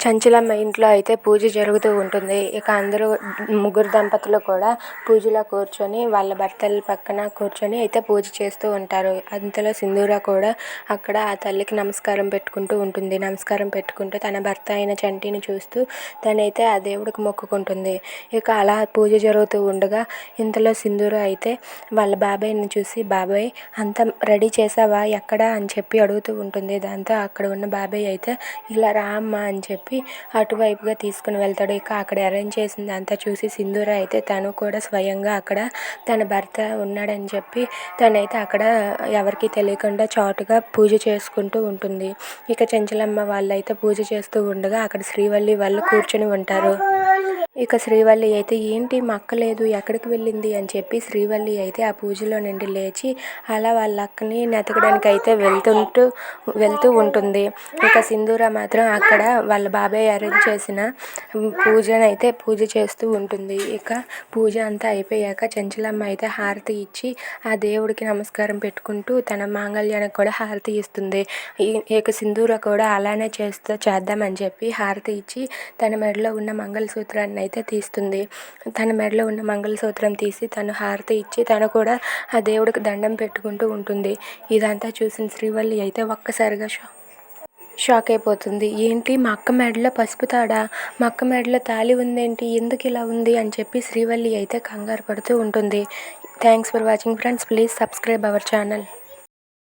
చంచలమ్మ ఇంట్లో అయితే పూజ జరుగుతూ ఉంటుంది. ఇక అందరూ ముగ్గురు దంపతులు కూడా పూజలో కూర్చొని వాళ్ళ భర్తల పక్కన కూర్చొని అయితే పూజ చేస్తూ ఉంటారు. అంతలో సింధూర కూడా అక్కడ ఆ తల్లికి నమస్కారం పెట్టుకుంటూ ఉంటుంది. నమస్కారం పెట్టుకుంటూ తన భర్త అయిన చంటిని చూస్తూ తనైతే ఆ దేవుడికి మొక్కుకుంటుంది. ఇక అలా పూజ జరుగుతూ ఉండగా ఇంతలో సింధూర అయితే వాళ్ళ బాబాయ్ని చూసి, బాబాయ్ అంతా రెడీ చేసావా ఎక్కడా అని చెప్పి అడుగుతూ ఉంటుంది. దాంతో అక్కడ ఉన్న బాబాయ్ అయితే ఇలా రా అమ్మా అని చెప్పి అటువైపుగా తీసుకుని వెళ్తాడు. ఇక అక్కడ అరేంజ్ చేసింది అంతా చూసి సింధూర అయితే తను కూడా స్వయంగా అక్కడ తన భర్త ఉన్నాడని చెప్పి తనైతే అక్కడ ఎవరికి తెలియకుండా చాటుగా పూజ చేసుకుంటూ ఉంటుంది. ఇక చంచలమ్మ వాళ్ళైతే పూజ చేస్తూ ఉండగా అక్కడ శ్రీవల్లి వాళ్ళు కూర్చొని ఉంటారు. ఇక శ్రీవల్లి అయితే ఏంటి మా అక్క లేదు ఎక్కడికి వెళ్ళింది అని చెప్పి శ్రీవల్లి అయితే ఆ పూజలో నుండి లేచి అలా వాళ్ళ అక్కని నెతకడానికి అయితే వెళ్తూ ఉంటుంది. ఇక సింధూర మాత్రం అక్కడ వాళ్ళ బాబాయ్ అరేంజ్ చేసిన పూజనైతే పూజ చేస్తూ ఉంటుంది. ఇక పూజ అంతా అయిపోయాక చంచలమ్మ అయితే హారతి ఇచ్చి ఆ దేవుడికి నమస్కారం పెట్టుకుంటూ తన మాంగళ్యానికి కూడా హారతి ఇస్తుంది. ఇక సింధూర కూడా అలానే చేద్దామని చెప్పి హారతి ఇచ్చి తన మెడలో ఉన్న మంగళసూత్రాన్ని అయితే తీస్తుంది. తన మెడలో ఉన్న మంగళసూత్రం తీసి తను హారతి ఇచ్చి తను కూడా ఆ దేవుడికి దండం పెట్టుకుంటూ ఉంటుంది. ఇదంతా చూసిన శ్రీవల్లి అయితే ఒక్కసారిగా షాక్ అయిపోతుంది. ఏంటి మా అక్క మెడలో పసుపు తాడా, మా అక్క మెడలో తాళి ఉందేంటి, ఎందుకు ఇలా ఉంది అని చెప్పి శ్రీవల్లి అయితే కంగారు పడుతూ ఉంటుంది. Thanks for watching friends. Please subscribe our channel.